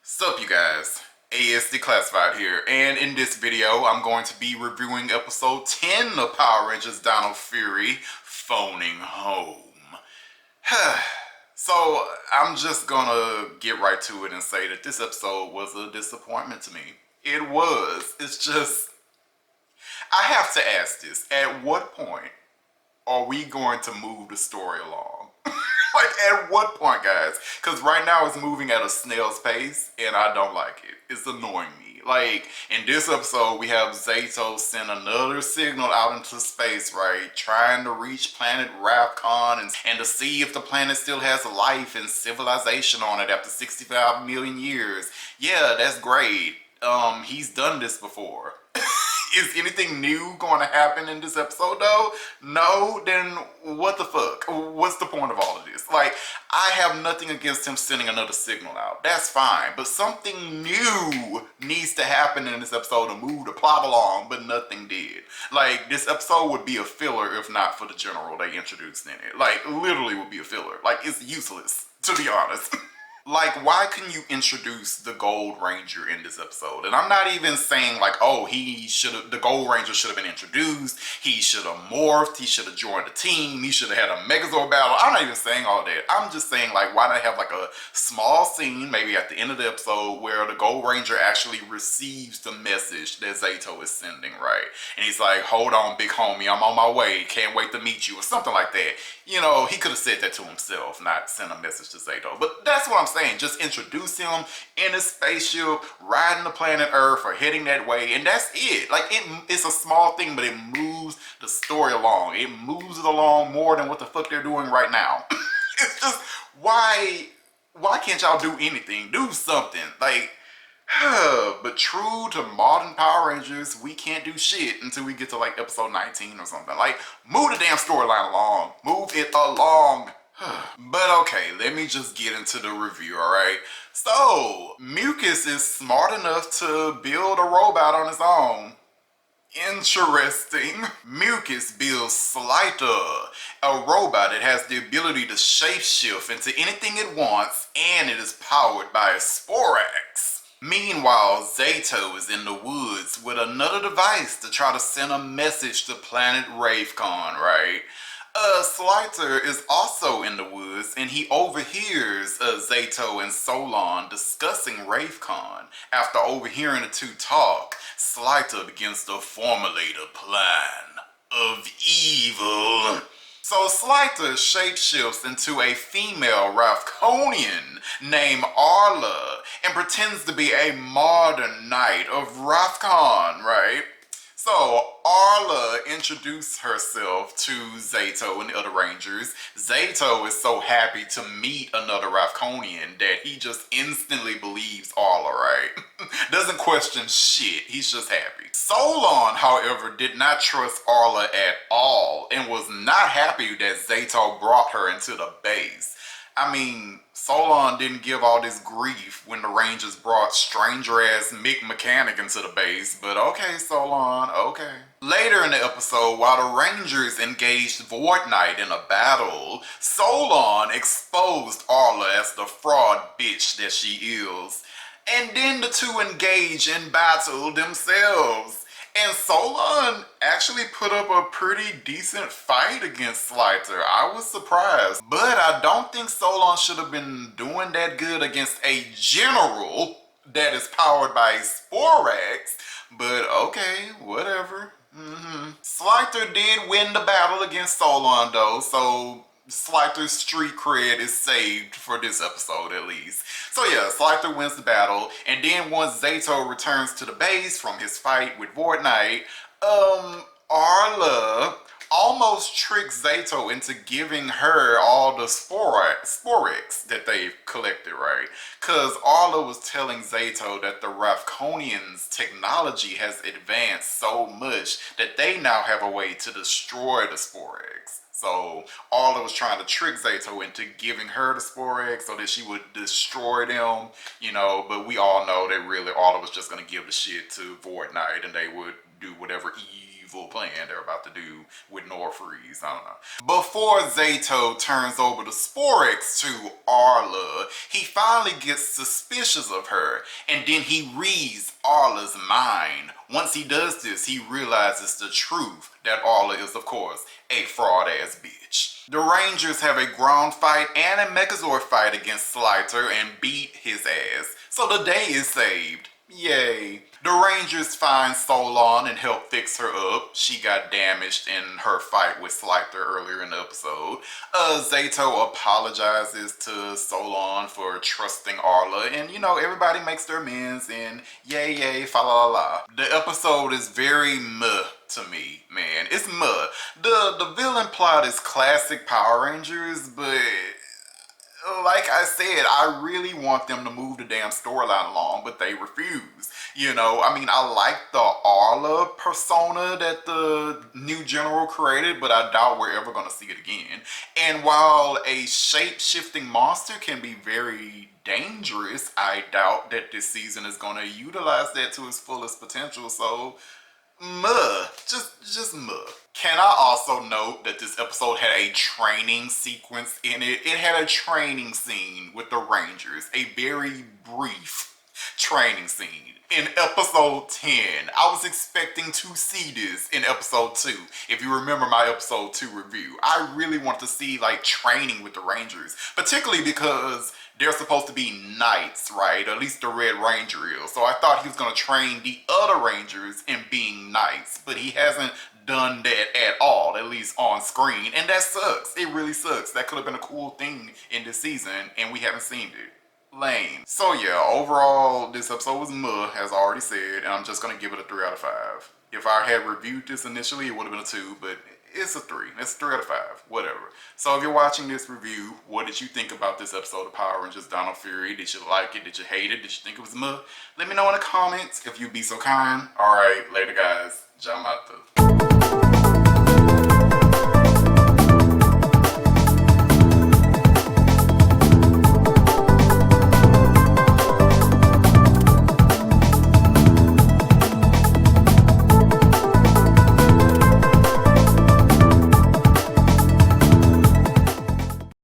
Sup you guys, ASD Classified here, and in this video I'm going to be reviewing episode 10 of Power Rangers Dino Fury, Phoning Home. So I'm just gonna get right to it and say that this episode was a disappointment to me. It was. It's just, I have to ask this, at what point are we going to move the story along? Like, at what point, guys? Because right now it's moving at a snail's pace, and I don't like it. It's annoying me. Like, in this episode, we have Zato send another signal out into space, right? Trying to reach planet Ravcon and to see if the planet still has life and civilization on it after 65 million years. Yeah, that's great. He's done this before. Is anything new going to happen in this episode though? No? Then what the fuck? What's the point of all of this? Like, I have nothing against him sending another signal out. That's fine. But something new needs to happen in this episode to move the plot along, but nothing did. Like, this episode would be a filler if not for the general they introduced in it. Like, literally would be a filler. Like, it's useless, to be honest. Like, why couldn't you introduce the Gold Ranger in this episode? And I'm not even saying like, oh, the Gold Ranger should have been introduced, he should have morphed, he should have joined the team, he should have had a Megazord battle. I'm not even saying all that. I'm just saying, like, why not have like a small scene, maybe at the end of the episode, where the Gold Ranger actually receives the message that Zato is sending, right? And he's like, hold on, big homie, I'm on my way, can't wait to meet you, or something like that. You know, he could have said that to himself, not send a message to Zato. But that's what I'm saying. Just introduce him in a spaceship, riding the planet Earth, or heading that way, and that's it. Like, it's a small thing, but it moves the story along. It moves it along more than what the fuck they're doing right now. It's just, why can't y'all do anything? Do something. Like, but true to modern Power Rangers, we can't do shit until we get to like episode 19 or something. Like, move the damn storyline along. Move it along. But okay, let me just get into the review, alright? So, Mucus is smart enough to build a robot on his own. Interesting. Mucus builds Slider, a robot that has the ability to shapeshift into anything it wants, and it is powered by a Sporax. Meanwhile, Zato is in the woods with another device to try to send a message to planet Ravcon, right? Slicer is also in the woods, and he overhears Zato and Solon discussing Ravcon. After overhearing the two talk, Slicer begins to formulate a plan of evil. So Slicer shapeshifts into a female Ravconian named Arla and pretends to be a modern knight of Ravcon, right? So Arla introduced herself to Zato and the other Rangers. Zato is so happy to meet another Ravconian that he just instantly believes Arla, right? Doesn't question shit, he's just happy. Solon, however, did not trust Arla at all and was not happy that Zato brought her into the base. I mean, Solon didn't give all this grief when the Rangers brought stranger-ass Mick Mechanic into the base, but okay, Solon, okay. Later in the episode, while the Rangers engaged Void Knight in a battle, Solon exposed Arla as the fraud bitch that she is. And then the two engage in battle themselves. And Solon actually put up a pretty decent fight against Slicer. I was surprised. But I don't think Solon should have been doing that good against a general that is powered by Sporax. But okay, whatever. Slicer did win the battle against Solon though, so Slicer's street cred is saved for this episode at least. So yeah, Slicer wins the battle, and then once Zato returns to the base from his fight with Void Knight, Arla almost tricks Zato into giving her all the Sporex that they've collected, right? Because Arla was telling Zato that the Ravconians' technology has advanced so much that they now have a way to destroy the Sporex. So Arla was trying to trick Zato into giving her the Sporex so that she would destroy them, you know, but we all know that really Arla was just going to give the shit to Void Knight and they would do whatever evil plan they're about to do with Freeze. I don't know. Before Zato turns over the Sporex to Arla, he finally gets suspicious of her, and then he reads Arla's mind. Once he does this, he realizes the truth, that Arla is, of course, a fraud-ass bitch. The Rangers have a ground fight and a Megazord fight against Slicer and beat his ass, so the day is saved. Yay. The Rangers find Solon and help fix her up. She got damaged in her fight with Slicer earlier in the episode. Zato apologizes to Solon for trusting Arla, and you know, everybody makes their amends, and yay yay fa la la la. The episode is very meh to me, man. It's meh. The villain plot is classic Power Rangers, but like I said, I really want them to move the damn storyline along, but they refuse. You know, I mean, I like the Arla persona that the new general created, but I doubt we're ever going to see it again. And while a shape-shifting monster can be very dangerous, I doubt that this season is going to utilize that to its fullest potential. So, just muh. Can I also note that this episode had a training sequence in it? It had a training scene with the Rangers, a very brief training scene. In episode 10, I was expecting to see this in episode 2. If you remember my episode 2 review, I really want to see like training with the Rangers, particularly because they're supposed to be knights, right? At least the Red Ranger is. So I thought he was going to train the other Rangers in being knights, but he hasn't done that at all, at least on screen, and that sucks. It really sucks. That could have been a cool thing in this season, and we haven't seen it. Lame. So yeah, overall, this episode was meh, as I already said, and I'm just gonna give it a 3 out of 5. If I had reviewed this initially, it would have been a 2, but it's a 3. It's a 3 out of 5, whatever. So if you're watching this review, what did you think about this episode of Power Rangers Dino Fury? Did you like it? Did you hate it? Did you think it was meh? Let me know in the comments if you'd be so kind. Alright, later guys. Jamata.